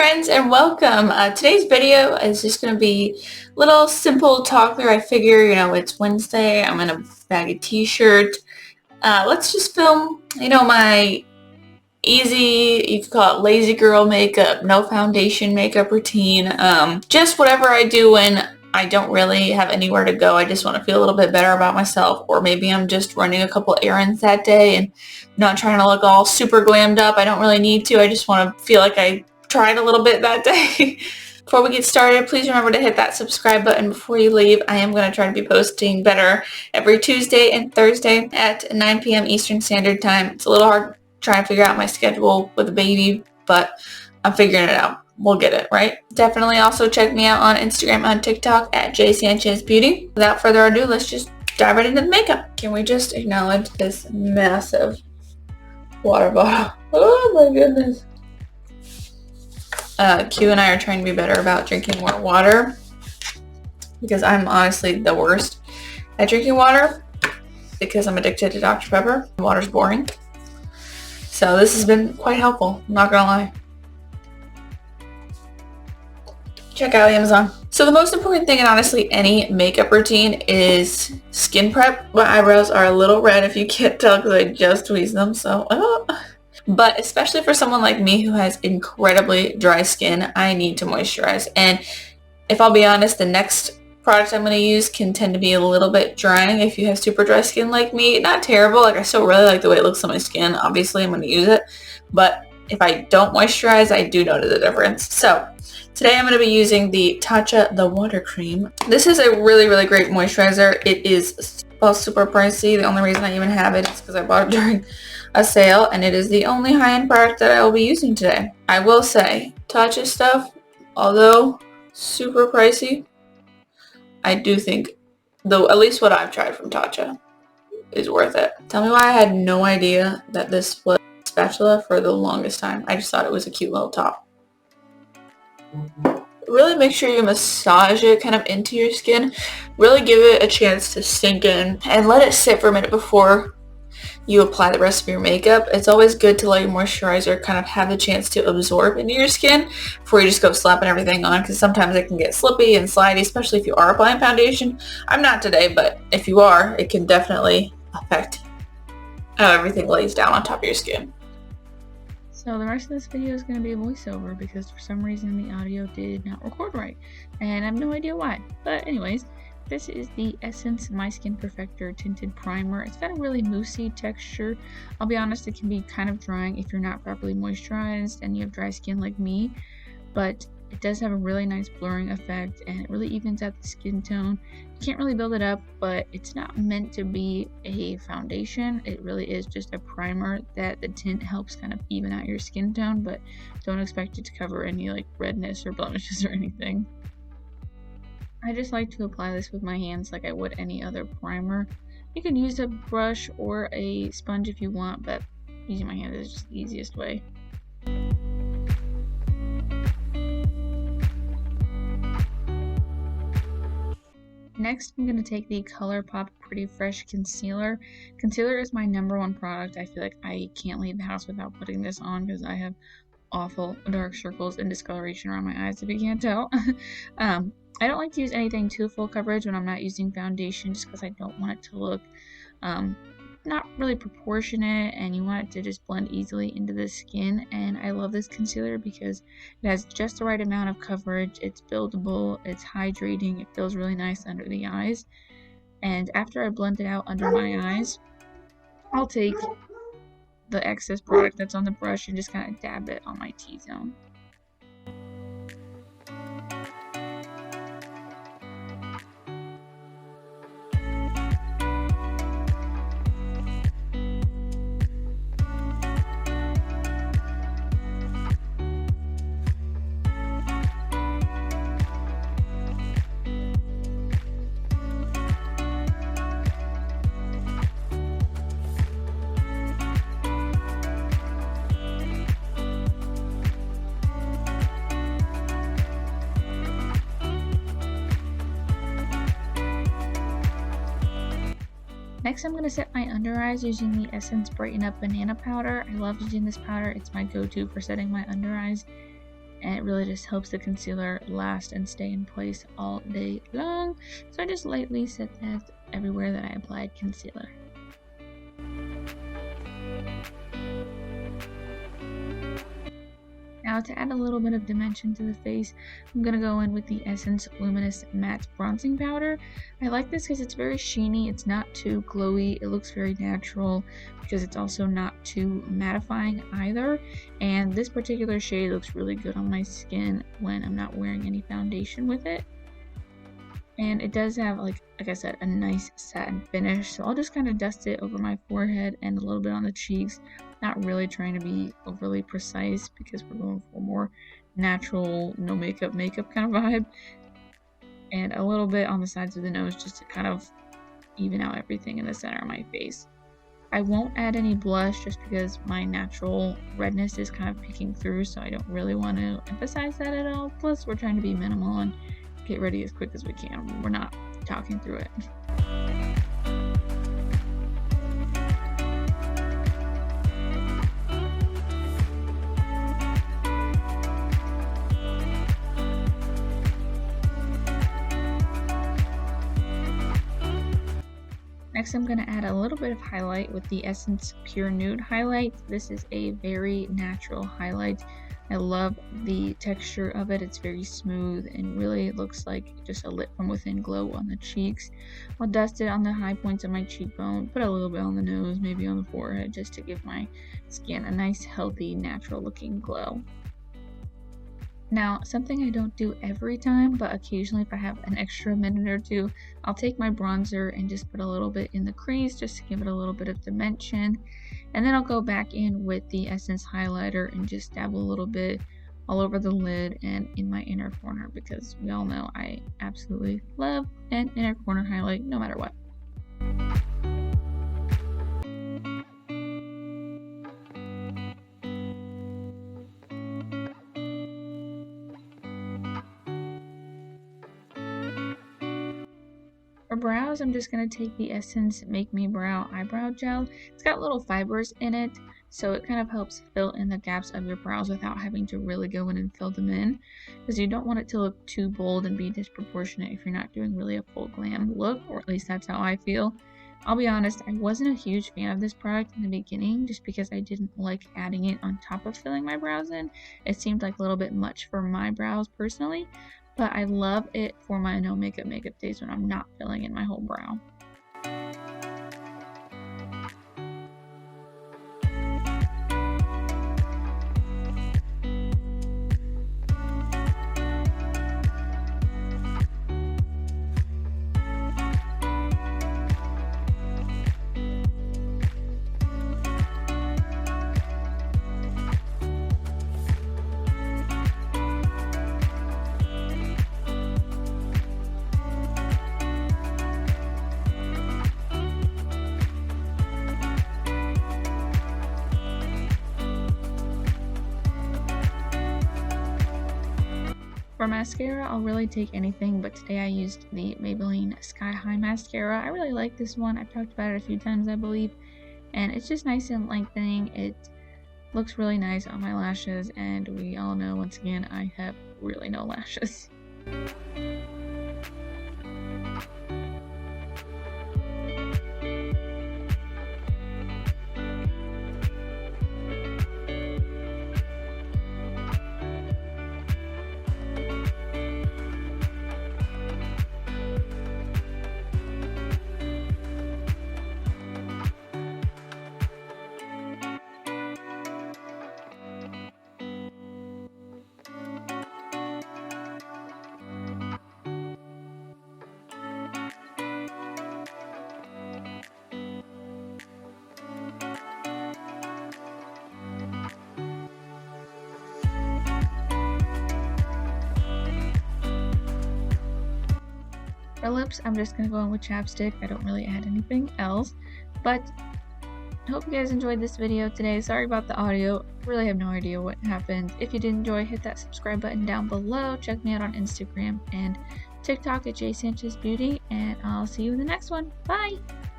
friends, and welcome. Today's video is just going to be a little simple talk through. I figure, it's Wednesday. I'm in a baggy t-shirt. Let's just film, my easy, you could call it lazy girl makeup, no foundation makeup routine. Just whatever I do when I don't really have anywhere to go. I just want to feel a little bit better about myself, or maybe I'm just running a couple errands that day and not trying to look all super glammed up. I don't really need to. I just want to feel like I tried a little bit that day. Before we get started, please remember to hit that subscribe button before you leave. I am going to try to be posting better every Tuesday and Thursday at 9 p.m. Eastern Standard Time. It's a little hard trying to figure out my schedule with a baby, but I'm figuring it out. We'll get it, right? Definitely also check me out on Instagram and TikTok at JSanchez Beauty. Without further ado, let's just dive right into the makeup. Can we just acknowledge this massive water bottle? Oh my goodness. Q and I are trying to be better about drinking more water because I'm honestly the worst at drinking water because I'm addicted to Dr. Pepper. Water's boring. So this has been quite helpful, I'm not gonna lie. Check out Amazon. So the most important thing in honestly any makeup routine is skin prep. My eyebrows are a little red if you can't tell because I just tweezed them, so But especially for someone like me who has incredibly dry skin, I need to moisturize. And if I'll be honest, the next product I'm going to use can tend to be a little bit drying if you have super dry skin like me. Not terrible, like I still really like the way it looks on my skin. Obviously I'm going to use it, but if I don't moisturize, I do notice the difference. So today I'm going to be using the Tatcha the water cream. This is a really, really great moisturizer. It is super pricey. The only reason I even have it is because I bought it during a sale, and it is the only high-end product that I will be using today. I will say, Tatcha stuff, although super pricey, I do think, though at least what I've tried from Tatcha is worth it. Tell me why I had no idea that this was a spatula for the longest time. I just thought it was a cute little top. Really make sure you massage it kind of into your skin. Really give it a chance to sink in and let it sit for a minute before you apply the rest of your makeup. It's always good to let your moisturizer kind of have the chance to absorb into your skin before you just go slapping everything on, because sometimes it can get slippy and slidey, especially if you are applying foundation. I'm not today, but if you are, it can definitely affect how everything lays down on top of your skin. So the rest of this video is going to be a voiceover because for some reason the audio did not record right, and I have no idea why. But anyways, this is the Essence My Skin Perfector Tinted Primer. It's got a really moussey texture. I'll be honest, it can be kind of drying if you're not properly moisturized and you have dry skin like me, but it does have a really nice blurring effect and it really evens out the skin tone. You can't really build it up, but it's not meant to be a foundation. It really is just a primer that the tint helps kind of even out your skin tone, but don't expect it to cover any like redness or blemishes or anything. I just like to apply this with my hands like I would any other primer. You can use a brush or a sponge if you want, but using my hand is just the easiest way. Next, I'm going to take the Colourpop Pretty Fresh Concealer. Concealer is my #1 product. I feel like I can't leave the house without putting this on because I have awful dark circles and discoloration around my eyes if you can't tell. I don't like to use anything too full coverage when I'm not using foundation just because I don't want it to look not really proportionate, and you want it to just blend easily into the skin. And I love this concealer because it has just the right amount of coverage. It's buildable, it's hydrating, it feels really nice under the eyes. And after I blend it out under my eyes, I'll take the excess product that's on the brush and just kind of dab it on my T-zone. Next, I'm going to set my under eyes using the Essence Brighten Up Banana Powder. I love using this powder. It's my go-to for setting my under eyes. and it really just helps the concealer last and stay in place all day long. So I just lightly set that everywhere that I applied concealer. Now to add a little bit of dimension to the face, I'm going to go in with the Essence Luminous Matte Bronzing Powder. I like this because it's very sheeny, it's not too glowy, it looks very natural because it's also not too mattifying either. And this particular shade looks really good on my skin when I'm not wearing any foundation with it. And it does have, like I said, a nice satin finish. So I'll just kind of dust it over my forehead and a little bit on the cheeks. Not really trying to be overly precise because we're going for more natural, no makeup kind of vibe. And a little bit on the sides of the nose just to kind of even out everything in the center of my face. I won't add any blush just because my natural redness is kind of peeking through, so I don't really want to emphasize that at all. Plus, we're trying to be minimal and get ready as quick as we can. We're not talking through it. Next, I'm going to add a little bit of highlight with the Essence Pure Nude highlight. This is a very natural highlight. I love the texture of it. It's very smooth and really looks like just a lit from within glow on the cheeks. I'll dust it on the high points of my cheekbone, put a little bit on the nose, maybe on the forehead, just to give my skin a nice, healthy, natural looking glow. Now, something I don't do every time, but occasionally if I have an extra minute or two, I'll take my bronzer and just put a little bit in the crease just to give it a little bit of dimension. And then I'll go back in with the Essence highlighter and just dab a little bit all over the lid and in my inner corner, because we all know I absolutely love an inner corner highlight no matter what. For brows, I'm just going to take the Essence Make Me Brow Eyebrow Gel. It's got little fibers in it, so it kind of helps fill in the gaps of your brows without having to really go in and fill them in, because you don't want it to look too bold and be disproportionate if you're not doing really a full glam look, or at least that's how I feel. I'll be honest, I wasn't a huge fan of this product in the beginning just because I didn't like adding it on top of filling my brows in. It seemed like a little bit much for my brows personally. But I love it for my no makeup days when I'm not filling in my whole brow. For mascara, I'll really take anything, but today I used the Maybelline Sky High Mascara. I really like this one. I've talked about it a few times, I believe, and it's just nice and lengthening. It looks really nice on my lashes, and we all know, once again, I have really no lashes. For lips, I'm just going to go in with chapstick. I don't really add anything else, but I hope you guys enjoyed this video today. Sorry about the audio. Really have no idea what happened. If you did enjoy, hit that subscribe button down below. Check me out on Instagram and TikTok at JSanchez Beauty, and I'll see you in the next one. Bye!